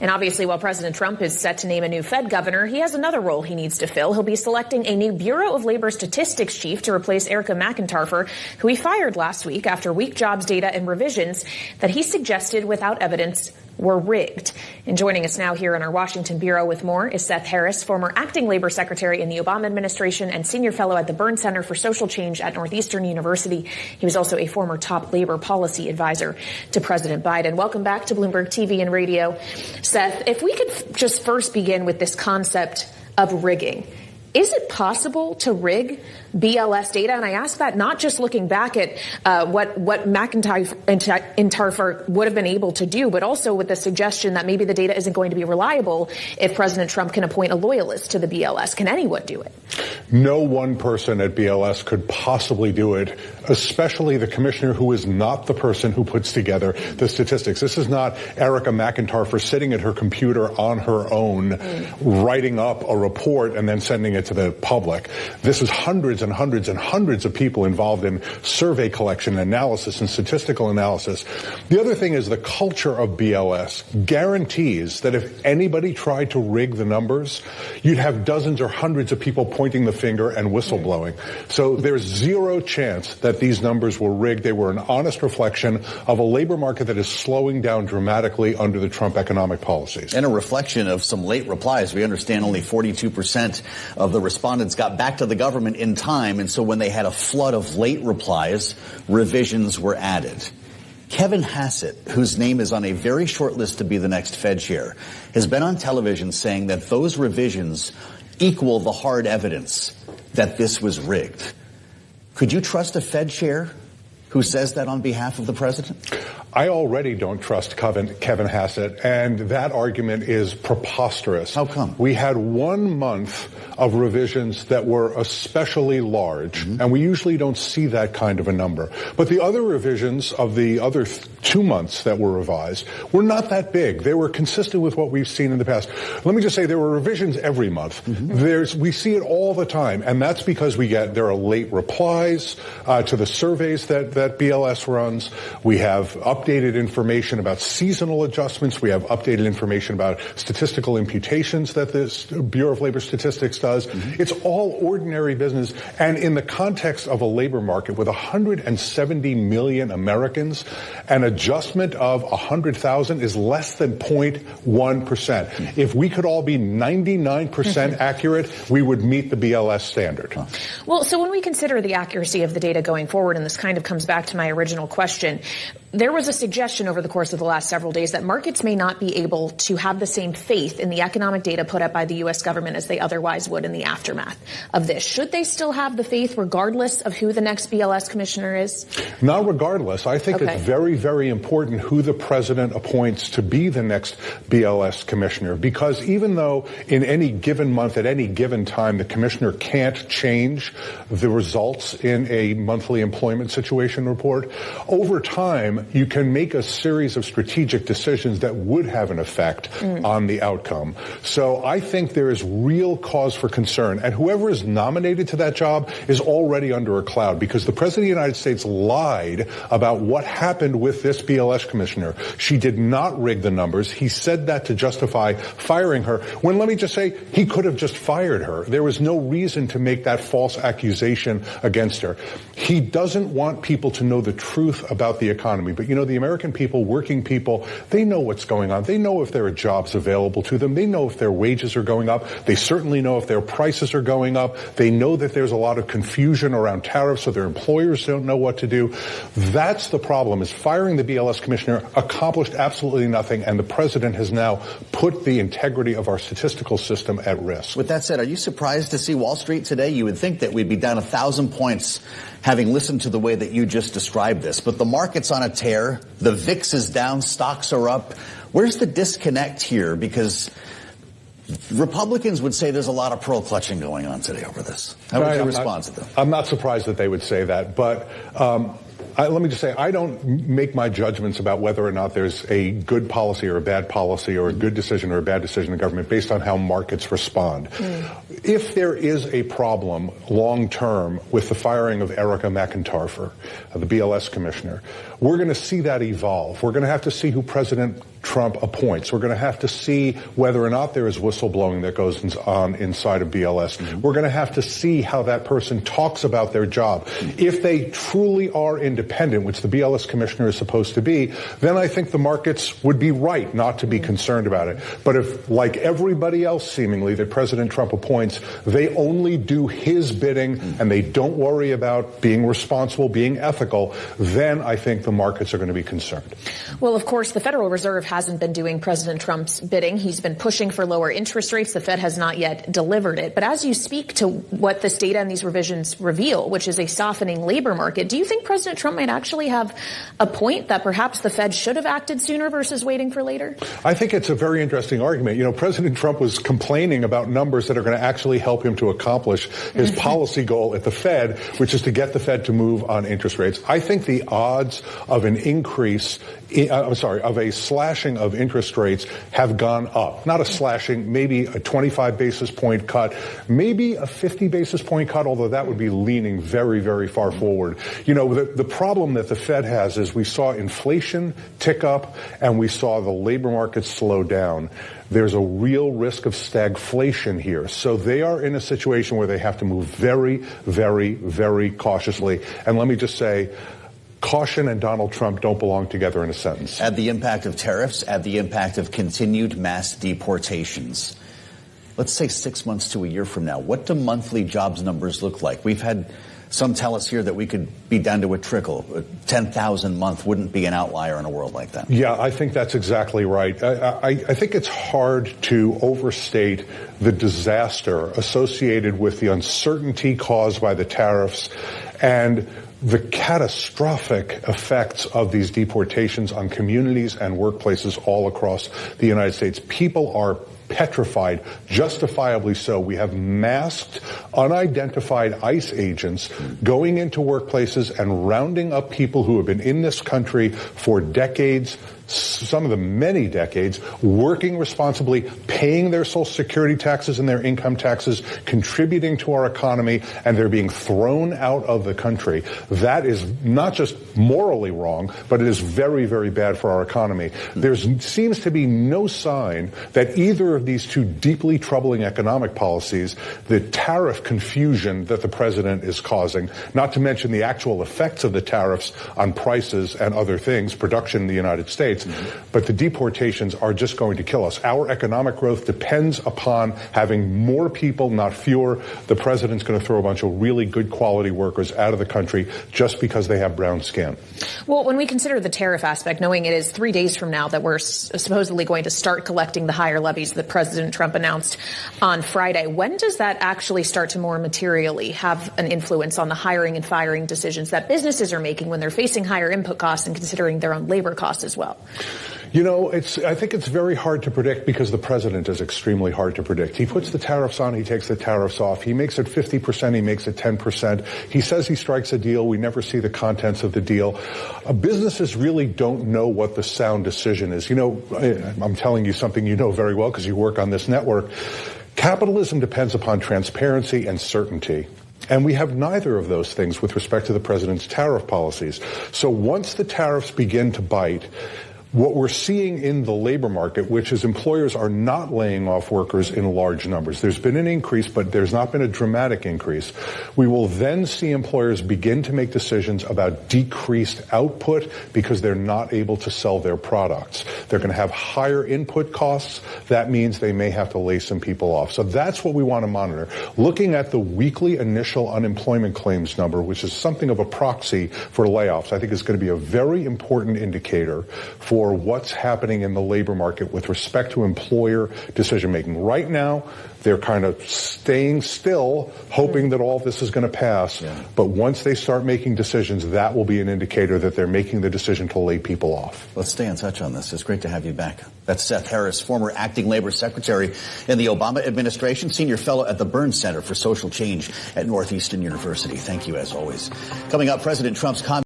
And obviously, while President Trump is set to name a new Fed governor, he has another role he needs to fill. He'll be selecting a new Bureau of Labor Statistics chief to replace Erica McIntarfer, who he fired last week after weak jobs data and revisions that he suggested without evidence were rigged. And joining us now here in our Washington bureau with more is Seth Harris, former acting labor secretary in the Obama administration and senior fellow at the Burns Center for Social Change at Northeastern University. He was also a former top labor policy advisor to President Biden. Welcome back to Bloomberg TV and radio. Seth, if we could just first begin with this concept of rigging. Is it possible to rig BLS data? And I ask that not just looking back at what McIntarfer would have been able to do, but also with the suggestion that maybe the data isn't going to be reliable if President Trump can appoint a loyalist to the BLS. Can anyone do it? No one person at BLS could possibly do it, especially the commissioner who is not the person who puts together the statistics. This is not Erica McIntarfer sitting at her computer on her own, writing up a report and then sending it to the public. This is hundreds and hundreds and hundreds of people involved in survey collection, analysis, and statistical analysis. The other thing is the culture of BLS guarantees that if anybody tried to rig the numbers, you'd have dozens or hundreds of people pointing the finger and whistleblowing. So there's zero chance that these numbers were rigged. They were an honest reflection of a labor market that is slowing down dramatically under the Trump economic policies. And a reflection of some late replies. We understand only 42% of the respondents got back to the government in time, and so when they had a flood of late replies, revisions were added. Kevin Hassett, whose name is on a very short list to be the next Fed chair, has been on television saying that those revisions equal the hard evidence that this was rigged. Could you trust a Fed chair who says that on behalf of the president? I already don't trust Kevin Hassett, and that argument is preposterous. How come? We had 1 month of revisions that were especially large, and we usually don't see that kind of a number. But the other revisions of the other 2 months that were revised were not that big. They were consistent with what we've seen in the past. Let me just say there were revisions every month. We see it all the time, and that's because there are late replies to the surveys that BLS runs. We have updated information about seasonal adjustments. We have updated information about statistical imputations that the Bureau of Labor Statistics does. It's all ordinary business. And in the context of a labor market with 170 million Americans, an adjustment of 100,000 is less than 0.1%. If we could all be 99% accurate, we would meet the BLS standard. Well, so when we consider the accuracy of the data going forward, and this kind of comes back to my original question, there was a suggestion over the course of the last several days that markets may not be able to have the same faith in the economic data put up by the U.S. government as they otherwise would in the aftermath of this. Should they still have the faith regardless of who the next BLS commissioner is? Not regardless. I think it's very, very important who the president appoints to be the next BLS commissioner, because even though in any given month, at any given time, the commissioner can't change the results in a monthly employment situation report, over time, you can make a series of strategic decisions that would have an effect on the outcome. So I think there is real cause for concern. And whoever is nominated to that job is already under a cloud, because the President of the United States lied about what happened with this BLS commissioner. She did not rig the numbers. He said that to justify firing her, when, let me just say, he could have just fired her. There was no reason to make that false accusation against her. He doesn't want people to know the truth about the economy. But, you know, the American people, working people, they know what's going on. They know if there are jobs available to them. They know if their wages are going up. They certainly know if their prices are going up. They know that there's a lot of confusion around tariffs, so their employers don't know what to do. That's the problem, is firing the BLS commissioner accomplished absolutely nothing, and the president has now put the integrity of our statistical system at risk. With that said, are you surprised to see Wall Street today? You would think that we'd be down 1,000 points having listened to the way that you just described this. But the market's on a tear. The VIX is down. Stocks are up. Where's the disconnect here? Because Republicans would say there's a lot of pearl clutching going on today over this. How would you respond to them? I'm not surprised that they would say that, but let me just say, I don't make my judgments about whether or not there's a good policy or a bad policy or a good decision or a bad decision in government based on how markets respond. If there is a problem long term with the firing of Erica McIntarfer, the BLS commissioner, we're going to see that evolve. We're going to have to see who President Trump appoints. We're going to have to see whether or not there is whistleblowing that goes on inside of BLS. Mm-hmm. We're going to have to see how that person talks about their job. Mm-hmm. If they truly are independent, which the BLS commissioner is supposed to be, then I think the markets would be right not to be concerned about it. But if, like everybody else seemingly that President Trump appoints, they only do his bidding and they don't worry about being responsible, being ethical, then I think the markets are going to be concerned. Well, of course, the Federal Reserve hasn't been doing President Trump's bidding. He's been pushing for lower interest rates. The Fed has not yet delivered it. But as you speak to what this data and these revisions reveal, which is a softening labor market, do you think President Trump might actually have a point that perhaps the Fed should have acted sooner versus waiting for later? I think it's a very interesting argument. You know, President Trump was complaining about numbers that are going to actually help him to accomplish his policy goal at the Fed, which is to get the Fed to move on interest rates. I think the odds of an increase of a slashing of interest rates have gone up. Not a slashing, maybe a 25 basis point cut, maybe a 50 basis point cut, although that would be leaning very, very far forward. You know, the problem that the Fed has is we saw inflation tick up and we saw the labor market slow down. There's a real risk of stagflation here. So they are in a situation where they have to move very, very, very cautiously. And let me just say, caution and Donald Trump don't belong together in a sentence. Add the impact of tariffs, add the impact of continued mass deportations. Let's say 6 months to a year from now. What do monthly jobs numbers look like? We've had some tell us here that we could be down to a trickle. 10,000 a month wouldn't be an outlier in a world like that. Yeah, I think that's exactly right. I think it's hard to overstate the disaster associated with the uncertainty caused by the tariffs and the catastrophic effects of these deportations on communities and workplaces all across the United States. People are petrified, justifiably so. We have masked, unidentified ICE agents going into workplaces and rounding up people who have been in this country for decades, some of them many decades, working responsibly, paying their Social Security taxes and their income taxes, contributing to our economy, and they're being thrown out of the country. That is not just morally wrong, but it is very, very bad for our economy. There seems to be no sign that either of these two deeply troubling economic policies, the tariff confusion that the president is causing, not to mention the actual effects of the tariffs on prices and other things, production in the United States, but the deportations are just going to kill us. Our economic growth depends upon having more people, not fewer. The president's going to throw a bunch of really good quality workers out of the country just because they have brown skin. Well, when we consider the tariff aspect, knowing it is 3 days from now that we're supposedly going to start collecting the higher levies that President Trump announced on Friday, when does that actually start to more materially have an influence on the hiring and firing decisions that businesses are making when they're facing higher input costs and considering their own labor costs as well? You know, I think it's very hard to predict because the president is extremely hard to predict. He puts the tariffs on, he takes the tariffs off. He makes it 50%, he makes it 10%. He says he strikes a deal. We never see the contents of the deal. Businesses really don't know what the sound decision is. You know, I'm telling you something you know very well because you work on this network. Capitalism depends upon transparency and certainty. And we have neither of those things with respect to the president's tariff policies. So once the tariffs begin to bite, what we're seeing in the labor market, which is employers are not laying off workers in large numbers. There's been an increase, but there's not been a dramatic increase. We will then see employers begin to make decisions about decreased output because they're not able to sell their products. They're going to have higher input costs. That means they may have to lay some people off. So that's what we want to monitor. Looking at the weekly initial unemployment claims number, which is something of a proxy for layoffs, I think is going to be a very important indicator for what's happening in the labor market with respect to employer decision-making. Right now, they're kind of staying still, hoping that all this is going to pass. Yeah. But once they start making decisions, that will be an indicator that they're making the decision to lay people off. Let's stay in touch on this. It's great to have you back. That's Seth Harris, former acting labor secretary in the Obama administration, senior fellow at the Burns Center for Social Change at Northeastern University. Thank you, as always. Coming up, President Trump's